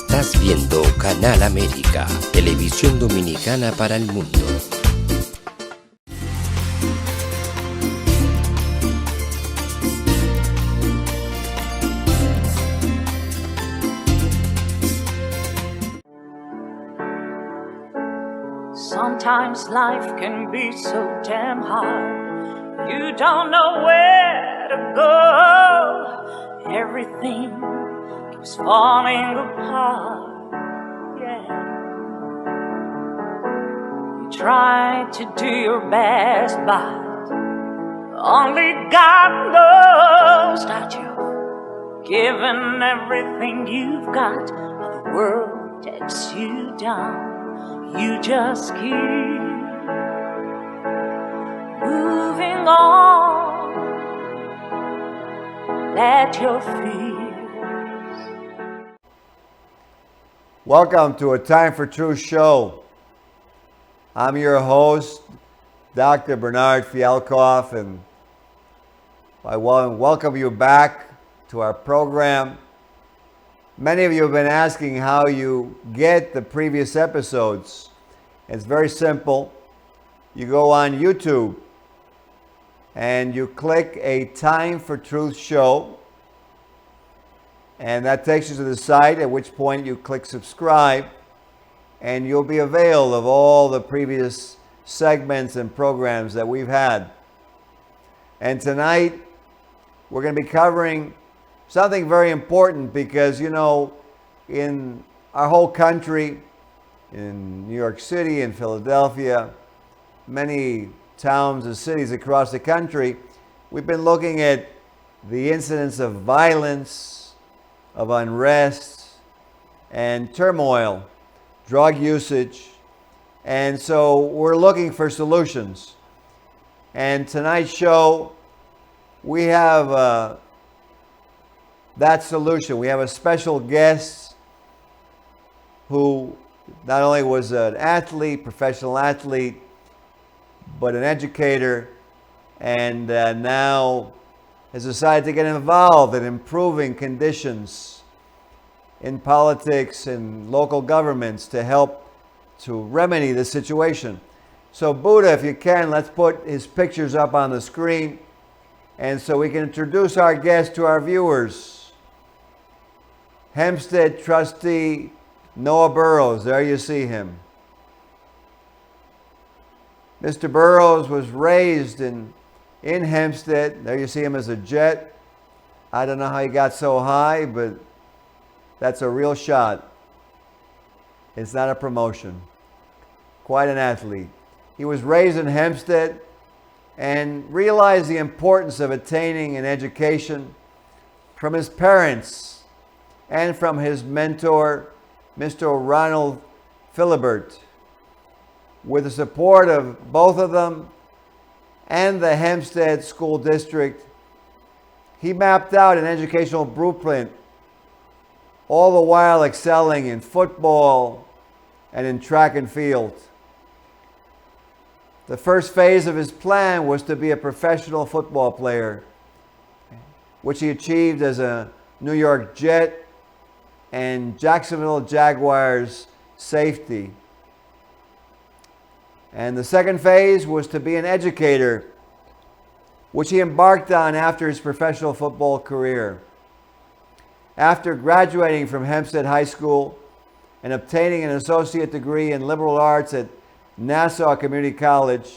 Estás viendo Canal América, televisión dominicana para el mundo. Sometimes life can be so damn hard. You don't know where to go. Everything keeps falling apart. Yeah. You try to do your best, but only God knows that you've given everything you've got, but the world takes you down. You just keep moving on. Let your fears. Welcome to A Time for Truth show. I'm your host, Dr. Bernard Fialkoff, and I welcome you back to our program. Many of you have been asking how you get the previous episodes. It's very simple. You go on YouTube and you click A Time for Truth show, and that takes you to the site, at which point you click subscribe, and you'll be availed of all the previous segments and programs that we've had. And tonight we're going to be covering something very important because, you know, in our whole country, in New York City and Philadelphia, many towns and cities across the country, we've been looking at the incidents of violence, of unrest, and turmoil, drug usage. And so we're looking for solutions. And tonight's show, we have that solution. We have a special guest who not only was an athlete, professional athlete, but an educator, and now has decided to get involved in improving conditions in politics and local governments to help to remedy the situation. So Buddha, if you can, let's put his pictures up on the screen, and so we can introduce our guest to our viewers. Hempstead Trustee Noah Burroughs, there you see him. Mr. Burroughs was raised in Hempstead. There you see him as a jet. I don't know how he got so high, but that's a real shot. It's not a promotion. Quite an athlete. He was raised in Hempstead and realized the importance of attaining an education from his parents and from his mentor, Mr. Ronald Philibert. With the support of both of them and the Hempstead School District, he mapped out an educational blueprint, all the while excelling in football and in track and field. The first phase of his plan was to be a professional football player, which he achieved as a New York Jet and Jacksonville Jaguars safety. And the second phase was to be an educator, which he embarked on after his professional football career. After graduating from Hempstead High School and obtaining an associate degree in liberal arts at Nassau Community College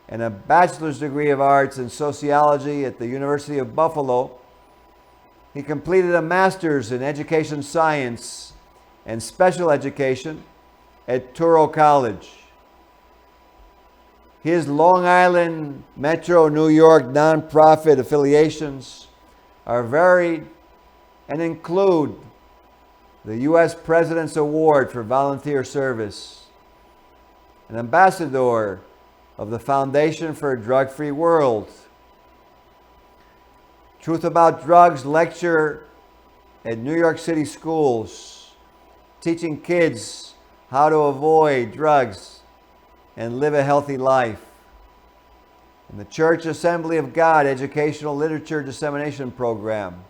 and a bachelor's degree of arts in sociology at the University of Buffalo, he completed a master's in education science and special education at Touro College. His Long Island, Metro New York nonprofit affiliations are varied and include the U.S. President's Award for Volunteer Service, an ambassador of the Foundation for a Drug-Free World, Truth About Drugs lecture at New York City schools, teaching kids how to avoid drugs and live a healthy life. And the Church Assembly of God Educational Literature Dissemination Program.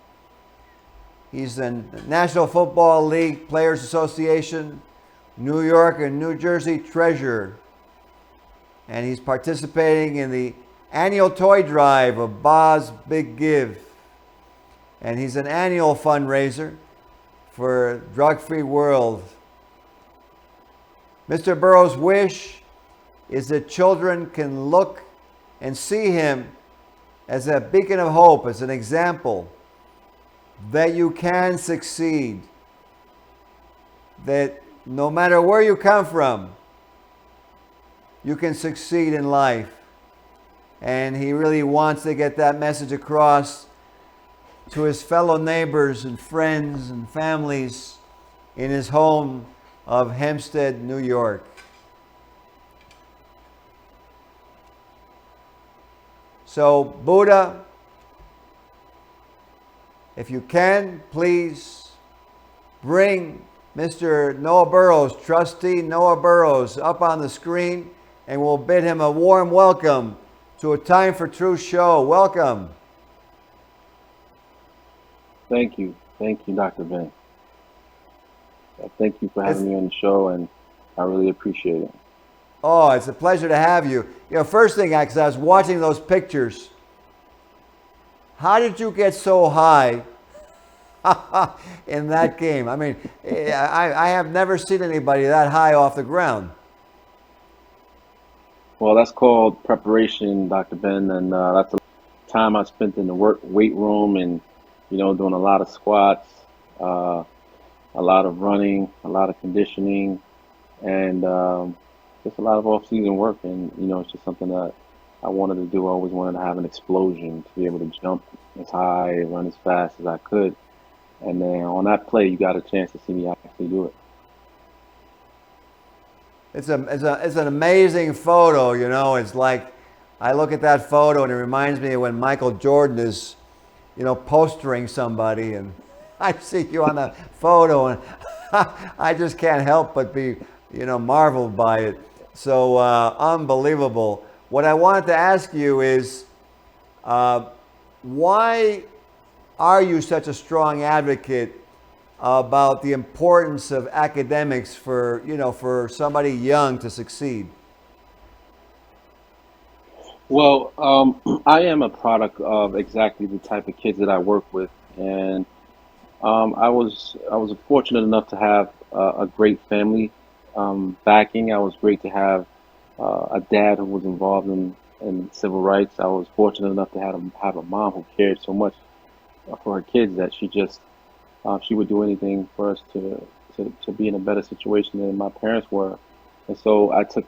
He's in National Football League Players Association, New York and New Jersey treasurer. And he's participating in the annual toy drive of Bob's Big Give. And he's an annual fundraiser for Drug-Free World. Mr. Burroughs' wish is that children can look and see him as a beacon of hope, as an example that you can succeed, that no matter where you come from, you can succeed in life. And he really wants to get that message across to his fellow neighbors and friends and families in his home of Hempstead, New York. So, Buddha, if you can, please bring Mr. Noah Burroughs, Trustee Noah Burroughs, up on the screen, and we'll bid him a warm welcome to a Time for Truth show. Welcome. Thank you, Dr. Ben. Thank you for having me on the show, and I really appreciate it. Oh, it's a pleasure to have you. You know, first thing, because I was watching those pictures, how did you get so high in that game? I mean, I have never seen anybody that high off the ground. Well, that's called preparation, Dr. Ben, and that's the time I spent in the weight room and, doing a lot of squats, a lot of running, a lot of conditioning, and just a lot of off-season work. And, it's just something that I wanted to do. I always wanted to have an explosion, to be able to jump as high, run as fast as I could. And then on that play, you got a chance to see me actually do it. It's an amazing photo, It's like, I look at that photo and it reminds me of when Michael Jordan is, postering somebody, and I see you on that photo, and I just can't help but be, marveled by it. So unbelievable. What I wanted to ask you is, why are you such a strong advocate about the importance of academics for, for somebody young to succeed? Well, I am a product of exactly the type of kids that I work with, and I was fortunate enough to have a great family backing. I was great to have a dad who was involved in civil rights. I was fortunate enough to have a mom who cared so much for her kids that she would do anything for us to be in a better situation than my parents were. And so I took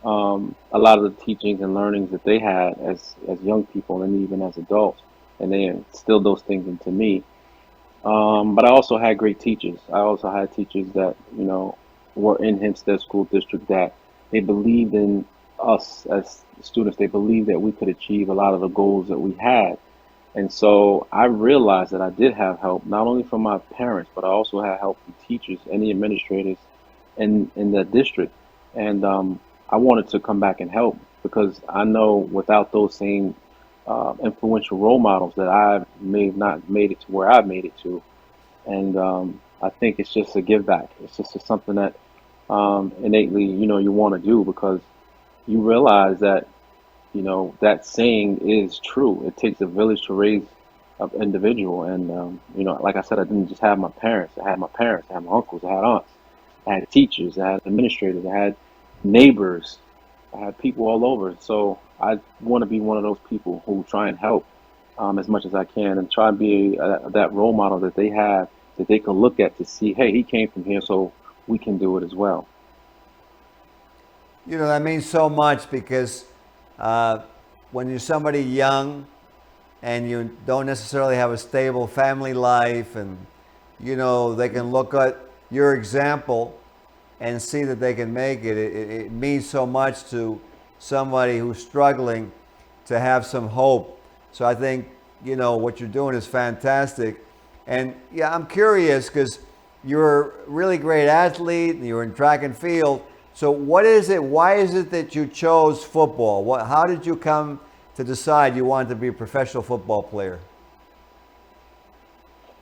a lot of the teachings and learnings that they had as young people and even as adults, and they instilled those things into me. But I also had great teachers. I also had teachers that, were in Hempstead School District, that they believed in us as students. They believed that we could achieve a lot of the goals that we had. And so I realized that I did have help, not only from my parents, but I also had help from teachers and the administrators in the district. And I wanted to come back and help, because I know without those same influential role models that I may have not made it to where I've made it to. And I think it's just a give back. It's just something that innately, you want to do, because you realize that, that saying is true. It takes a village to raise an individual. And, like I said, I didn't just have my parents. I had my parents, I had my uncles, I had aunts, I had teachers, I had administrators, I had neighbors, I had people all over. So I want to be one of those people who try and help as much as I can, and try to be that role model that they have, that they can look at to see, hey, he came from here, so we can do it as well. That means so much, because when you're somebody young and you don't necessarily have a stable family life, and they can look at your example and see that they can make it. It means so much to somebody who's struggling to have some hope. So I think, what you're doing is fantastic. And yeah, I'm curious, because you're a really great athlete and you're in track and field. So what is it, why is it that you chose football? How did you come to decide you wanted to be a professional football player?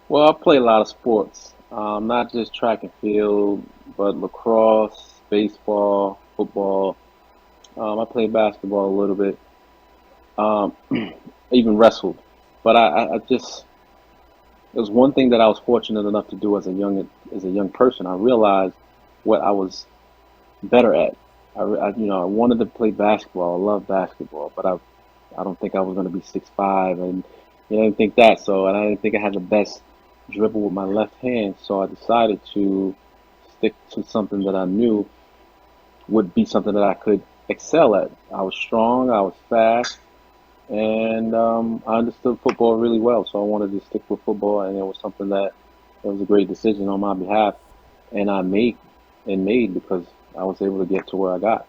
Well, I play a lot of sports, not just track and field, but lacrosse, baseball, football. I play basketball a little bit. Um, even wrestled. But I just it was one thing that I was fortunate enough to do as a young person. I realized what I was better at. I wanted to play basketball. I love basketball, but I don't think I was going to be 6'5", and I didn't think that. So, and I didn't think I had the best dribble with my left hand. So I decided to stick to something that I knew would be something that I could excel at. I was strong. I was fast. And I understood football really well, so I wanted to stick with football, and it was something that it was a great decision on my behalf, and I made because I was able to get to where I got.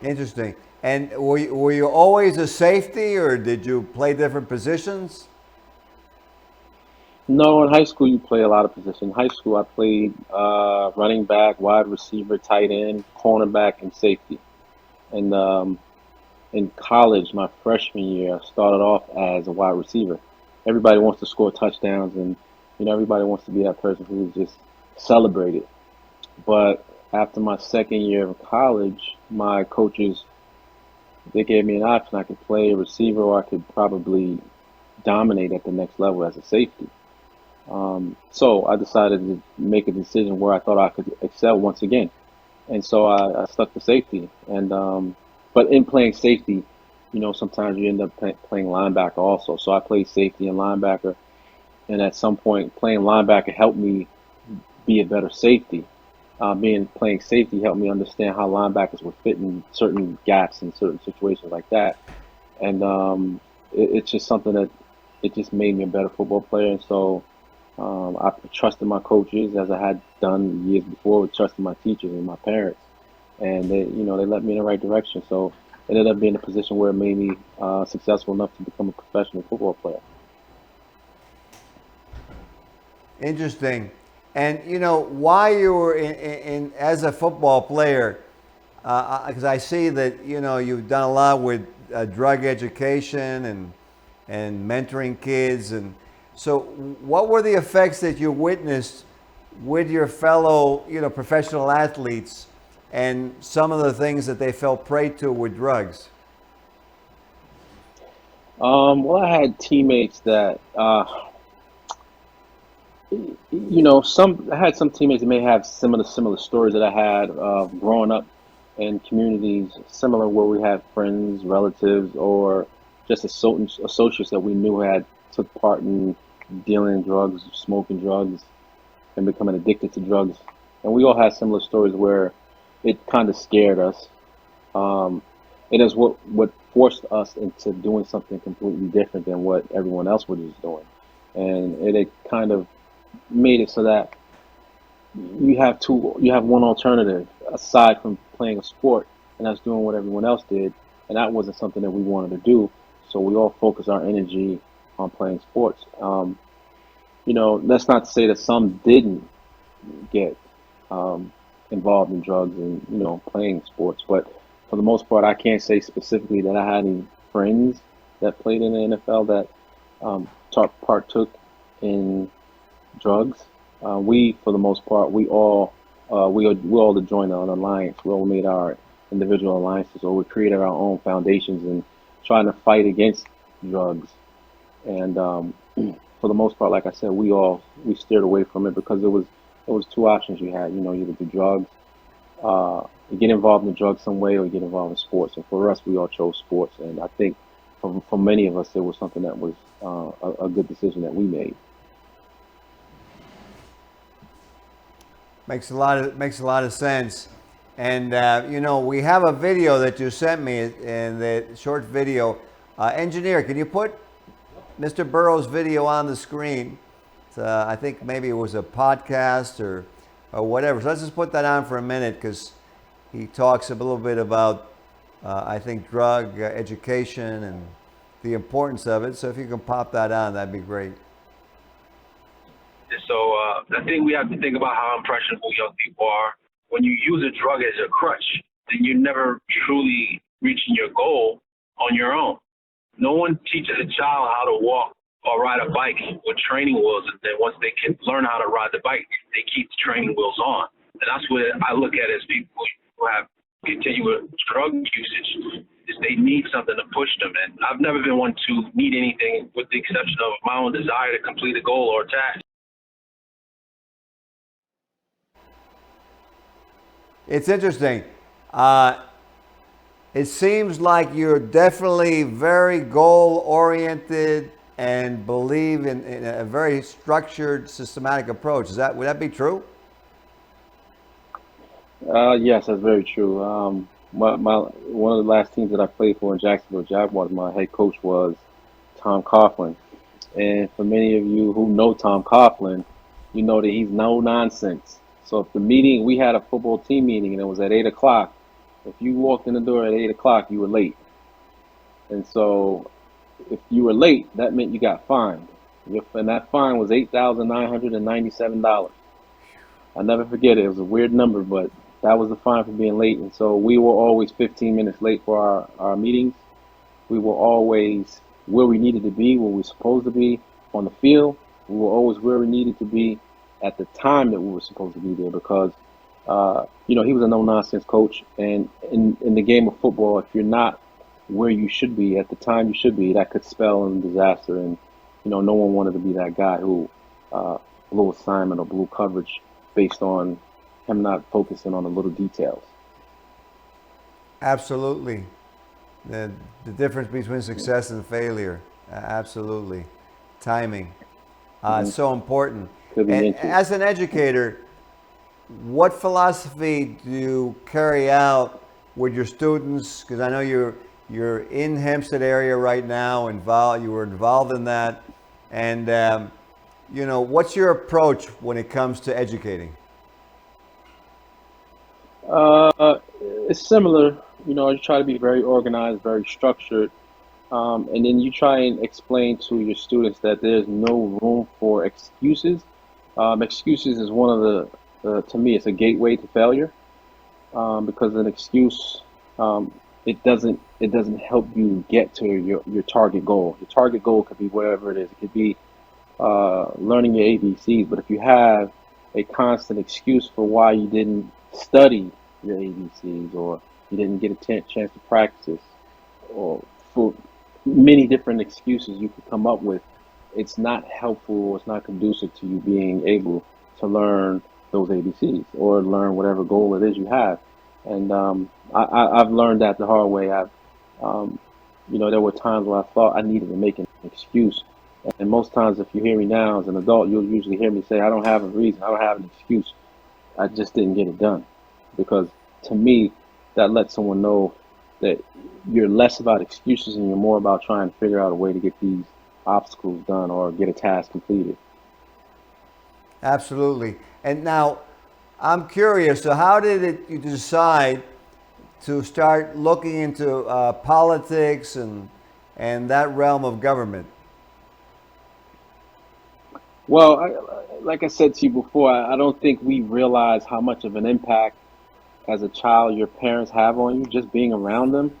Interesting. And were you always a safety, or did you play different positions? No, in high school you play a lot of positions. In high school I played running back, wide receiver, tight end, cornerback, and safety. And in college, my freshman year, I started off as a wide receiver. Everybody wants to score touchdowns, and everybody wants to be that person who is just celebrated. But after my second year of college, my coaches they gave me an option. I could play a receiver, or I could probably dominate at the next level as a safety. So I decided to make a decision where I thought I could excel once again, and so I stuck to safety. And but in playing safety, sometimes you end up playing linebacker also. So I played safety and linebacker, and at some point, playing linebacker helped me be a better safety. Being playing safety helped me understand how linebackers would fit in certain gaps in certain situations like that, and it's just something that it just made me a better football player. And so I trusted my coaches as I had done years before with trusting my teachers and my parents, and they led me in the right direction. So it ended up being a position where it made me successful enough to become a professional football player. Interesting. And why you were as a football player, because I see that you've done a lot with drug education and mentoring kids, and so what were the effects that you witnessed with your fellow professional athletes, and some of the things that they fell prey to with drugs? Well, I had teammates that some I had some teammates that may have similar stories that I had growing up in communities similar where we had friends, relatives, or just associates that we knew had took part in dealing in drugs, smoking drugs, and becoming addicted to drugs. And we all had similar stories where it kind of scared us. Um, it is what forced us into doing something completely different than what everyone else was just doing, and it kind of made it so that you have one alternative aside from playing a sport, and that's doing what everyone else did, and that wasn't something that we wanted to do. So we all focused our energy on playing sports. That's not to say that some didn't get um, involved in drugs and playing sports, but for the most part, I can't say specifically that I had any friends that played in the NFL that partook in drugs. We, for the most part, we all joined an alliance. We all made our individual alliances, or we created our own foundations and trying to fight against drugs. And for the most part, like I said, we steered away from it because it was two options you had. Either do drugs, you get involved in drugs some way, or you get involved in sports. And for us, we all chose sports. And I think for many of us, it was something that was a good decision that we made. Makes a lot of sense. And we have a video that you sent me, and the short video. Engineer, can you put Mr. Burroughs' video on the screen? I think maybe it was a podcast or whatever. So let's just put that on for a minute, because he talks a little bit about I think drug education and the importance of it. So if you can pop that on, that'd be great. So I think we have to think about how impressionable young people are. When you use a drug as a crutch, then you're never truly reaching your goal on your own. No one teaches a child how to walk or ride a bike with training wheels, and then once they can learn how to ride the bike, they keep the training wheels on. And that's what I look at as people who have continuous drug usage, is they need something to push them. And I've never been one to need anything with the exception of my own desire to complete a goal or a task. It's interesting. It seems like you're definitely very goal-oriented and believe in a very structured, systematic approach. Would that be true? Yes, that's very true. One of the last teams that I played for in Jacksonville Jaguars, my head coach was Tom Coughlin. And for many of you who know Tom Coughlin, you know that he's no nonsense. So if we had a football team meeting and it was at 8 o'clock, if you walked in the door at 8 o'clock, you were late. And so if you were late, that meant you got fined. And that fine was $8,997. I'll never forget it. It was a weird number, but that was the fine for being late. And so we were always 15 minutes late for our meetings. We were always where we needed to be, where we were supposed to be on the field. We were always where we needed to be at the time that we were supposed to be there, because he was a no-nonsense coach. And in the game of football, if you're not where you should be at the time you should be, that could spell a disaster. And, no one wanted to be that guy who blew assignment or blew coverage based on him not focusing on the little details. Absolutely. The difference between success and failure. Absolutely. Timing. It's so important. And as an educator, what philosophy do you carry out with your students? Because I know you're in Hempstead area right now, you were involved in that. And, what's your approach when it comes to educating? It's similar. You try to be very organized, very structured. And then you try and explain to your students that there's no room for excuses. Excuses is one of to me, it's a gateway to failure, because an excuse, it doesn't help you get to your target goal. Your target goal could be whatever it is. It could be learning your ABCs, but if you have a constant excuse for why you didn't study your ABCs, or you didn't get a chance to practice, or for many different excuses you could come up with, it's not helpful, it's not conducive to you being able to learn those ABCs or learn whatever goal it is you have. And I've learned that the hard way. There were times where I thought I needed to make an excuse. And most times, if you hear me now as an adult, you'll usually hear me say, I don't have a reason, I don't have an excuse. I just didn't get it done. Because to me, that lets someone know that you're less about excuses and you're more about trying to figure out a way to get these obstacles done or get a task completed. Absolutely. And now, I'm curious, so how did you decide to start looking into politics and that realm of government? Well, like I said to you before, I don't think we realize how much of an impact as a child your parents have on you, just being around them.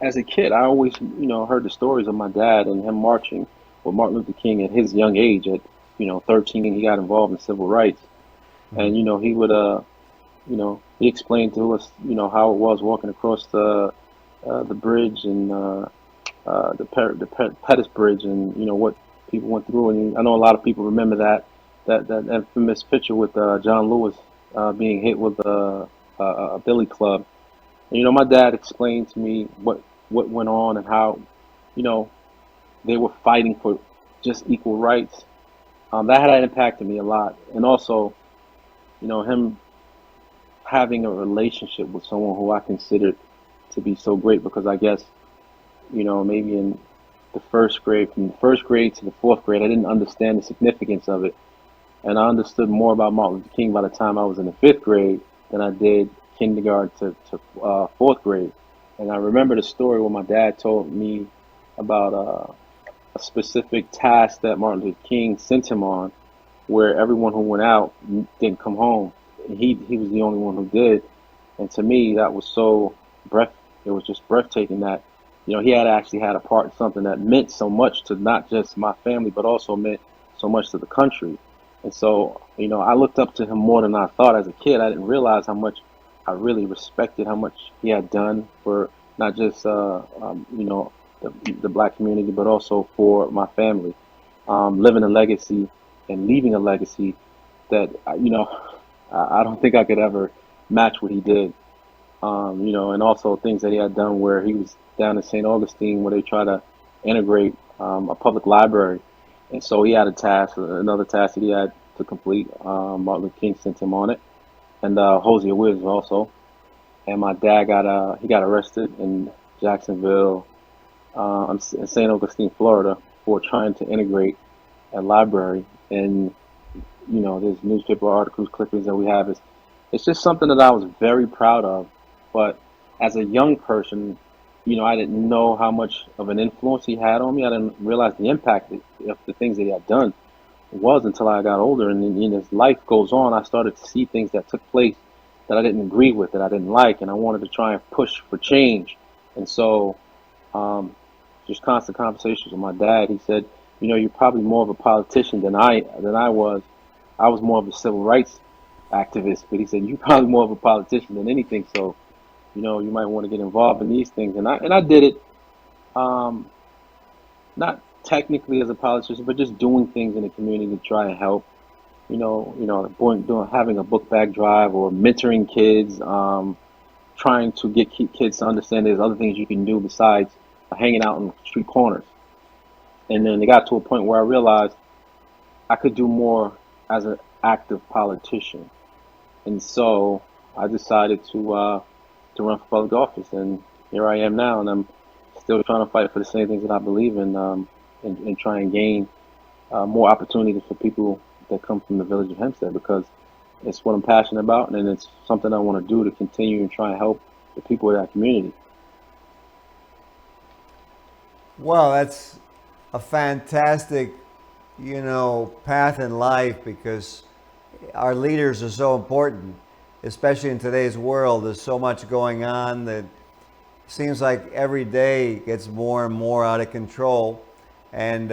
As a kid, I always, heard the stories of my dad and him marching with Martin Luther King at his young age. At 13, he got involved in civil rights, and he would, he explained to us, how it was walking across the bridge and the Pettus Bridge, and what people went through. And I know a lot of people remember that infamous picture with John Lewis being hit with a billy club. And, my dad explained to me what went on and how, they were fighting for just equal rights. That had impacted me a lot. And also, him having a relationship with someone who I considered to be so great, because I guess, maybe in the first grade, from the first grade to the fourth grade, I didn't understand the significance of it. And I understood more about Martin Luther King by the time I was in the fifth grade than I did kindergarten to fourth grade. And I remember the story where my dad told me about a specific task that Martin Luther King sent him on, where everyone who went out didn't come home. He was the only one who did. And to me, that was it was just breathtaking that he had actually had a part in something that meant so much to not just my family, but also meant so much to the country. And so, I looked up to him more than I thought as a kid. I didn't realize how much I really respected how much he had done for not just, the black community, but also for my family. Living a legacy and leaving a legacy that, I don't think I could ever match what he did. And also things that he had done where he was down in St. Augustine where they try to integrate a public library. And so he had another task that he had to complete. Martin Luther King sent him on it, and Hosea Williams also. And my dad got arrested in Jacksonville, in St. Augustine, Florida, for trying to integrate a library. And there's newspaper articles, clippings that we have. It's just something that I was very proud of. But as a young person, I didn't know how much of an influence he had on me. I didn't realize the impact of the things that he had done was until I got older. And then, as life goes on, I started to see things that took place that I didn't agree with, that I didn't like, and I wanted to try and push for change. And so, just constant conversations with my dad. He said, you're probably more of a politician than I was. I was more of a civil rights activist, but he said you're probably more of a politician than anything. So, you might want to get involved in these things. And I did it, not technically as a politician, but just doing things in the community to try and help. Having a book bag drive or mentoring kids, trying to get kids to understand there's other things you can do besides hanging out in street corners. And then it got to a point where I realized I could do more as an active politician. And so I decided to run for public office, and here I am now, and I'm still trying to fight for the same things that I believe in, and try and gain more opportunities for people that come from the village of Hempstead, because it's what I'm passionate about, and it's something I want to do to continue and try and help the people of that community. Well, that's a fantastic, path in life, because our leaders are so important, especially in today's world. There's so much going on that seems like every day gets more and more out of control. And,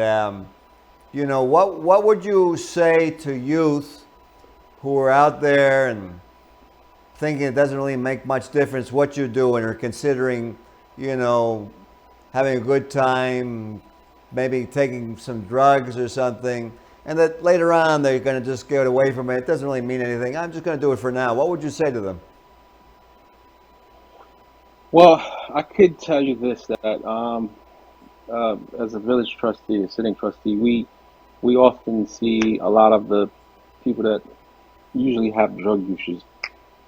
what would you say to youth who are out there and thinking it doesn't really make much difference what you're doing, or considering, having a good time, maybe taking some drugs or something, and that later on they're going to just get away from it? It doesn't really mean anything. I'm just going to do it for now. What would you say to them? Well, I could tell you this, that as a village trustee, a sitting trustee, we often see a lot of the people that usually have drug usage.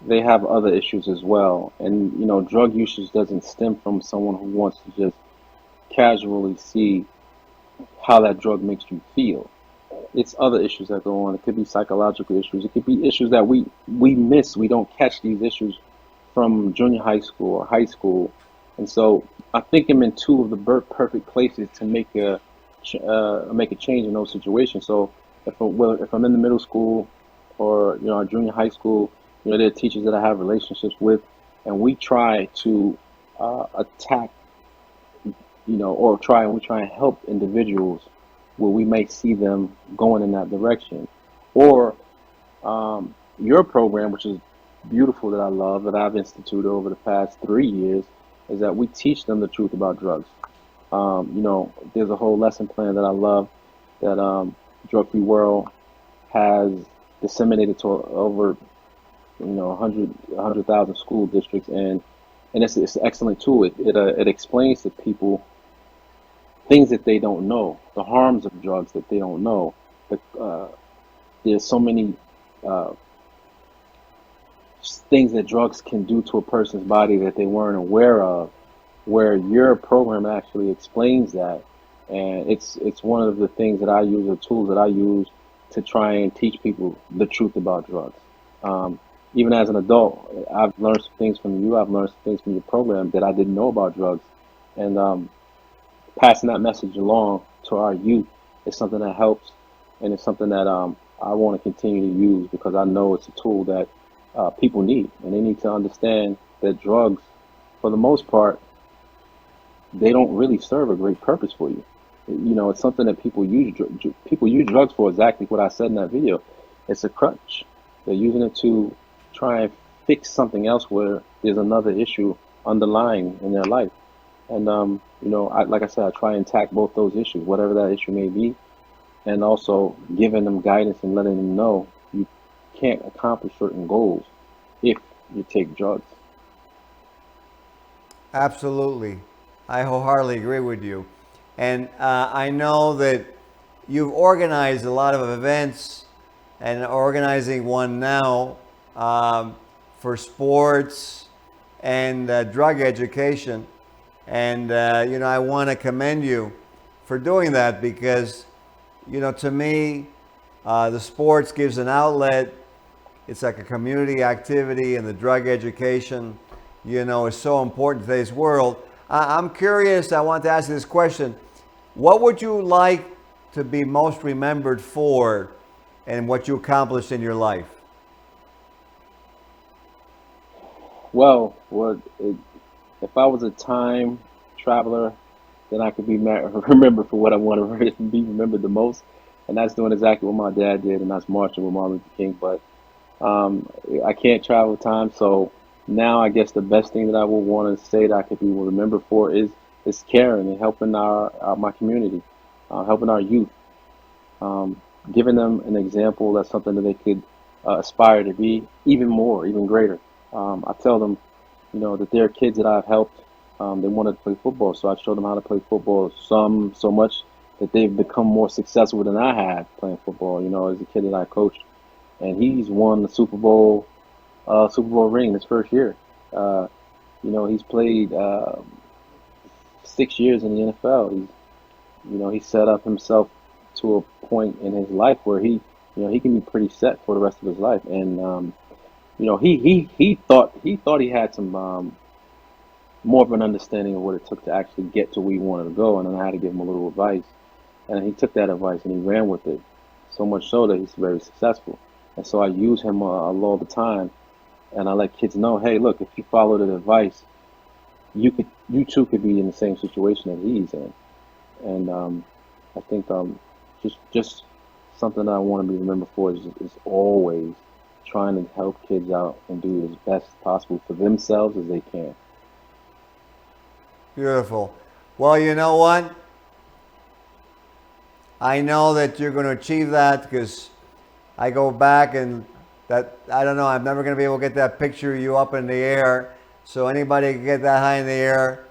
They have other issues as well. And, drug usage doesn't stem from someone who wants to just casually see how that drug makes you feel. It's other issues that go on. It could be psychological issues. It could be issues that we miss. We don't catch these issues from junior high school or high school. And so I think I'm in two of the perfect places to make a change in those situations. So if I'm in the middle school or junior high school, there are teachers that I have relationships with, and we try to attack, we try and help individuals where we may see them going in that direction. Or your program, which is beautiful, that I love, that I've instituted over the past 3 years, is that we teach them the truth about drugs. There's a whole lesson plan that I love that Drug Free World has disseminated to over 100,000 school districts, and it's an excellent tool. It explains to people things that they don't know, the harms of drugs that they don't know. There's so many things that drugs can do to a person's body that they weren't aware of, where your program actually explains that. And it's one of the things that I use, or tools that I use, to try and teach people the truth about drugs. Even as an adult, I've learned some things from you. I've learned some things from your program that I didn't know about drugs. And passing that message along to our youth is something that helps, and it's something that I want to continue to use, because I know it's a tool that people need, and they need to understand that drugs, for the most part, they don't really serve a great purpose for you. You know, it's something that people use drugs for, exactly what I said in that video. It's a crutch. They're using it to try and fix something else where there's another issue underlying in their life. And you know, like I said, I try and tackle both those issues, whatever that issue may be, and also giving them guidance and letting them know you can't accomplish certain goals if you take drugs. Absolutely. I wholeheartedly agree with you. And I know that you've organized a lot of events and organizing one now for sports and drug education. And, you know, I want to commend you for doing that because, you know, to me, the sports gives an outlet. It's like a community activity, and the drug education, you know, is so important in today's world. I'm curious, I want to ask you this question. What would you like to be most remembered for and what you accomplished in your life? Well, if I was a time traveler, then I could be remembered for what I want to be remembered the most, and that's doing exactly what my dad did, and that's marching with Martin Luther King. But I can't travel time, so now I guess the best thing that I would want to say that I could be remembered for is caring and helping my community, helping our youth, giving them an example that's something that they could aspire to be even more, even greater. I tell them, you know, that there are kids that I've helped. They wanted to play football, so I showed them how to play football. Some so much that they've become more successful than I have playing football. You know, as a kid that I coached, and he's won the Super Bowl ring his first year. You know, he's played 6 years in the NFL. He set up himself to a point in his life where he can be pretty set for the rest of his life. And he thought he had some more of an understanding of what it took to actually get to where he wanted to go, and then I had to give him a little advice, and he took that advice and he ran with it, so much so that he's very successful. And so I use him all the time, and I let kids know, hey, look, if you follow the advice, you too could be in the same situation that he's in. And I think just something that I want to be remembered for is always trying to help kids out and do as best possible for themselves as they can. Beautiful. Well, you know what? I know that you're going to achieve that because I go back and I don't know, I'm never going to be able to get that picture of you up in the air. So anybody can get that high in the air,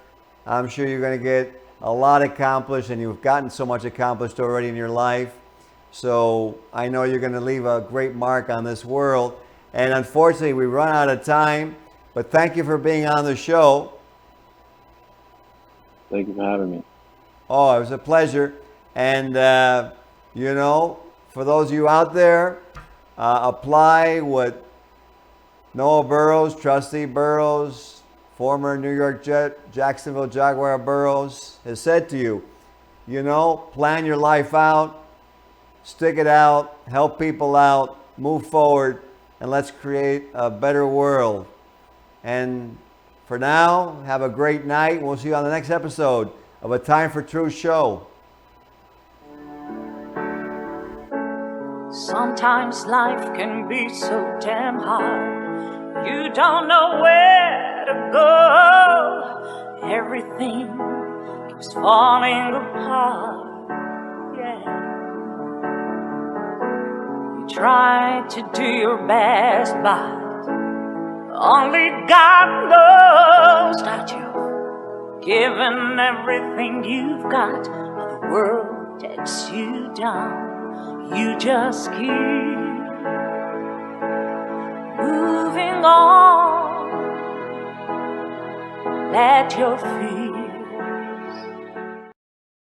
I'm sure you're going to get a lot accomplished, and you've gotten so much accomplished already in your life. So I know you're going to leave a great mark on this world. And unfortunately, we run out of time, but thank you for being on the show. Thank you for having me. Oh, it was a pleasure. And, for those of you out there, apply what Noah Burroughs, Trustee Burroughs, former New York Jet, Jacksonville Jaguar Burroughs, has said to you. Plan your life out, stick it out, help people out, move forward, and let's create a better world. And for now, have a great night. We'll see you on the next episode of A Time for Truth show. Sometimes life can be so damn hard. You don't know where to go. Everything keeps falling apart. Yeah. You try to do your best, but only God knows that you've given everything you've got, but the world takes you down. You just keep moving on. Let your feet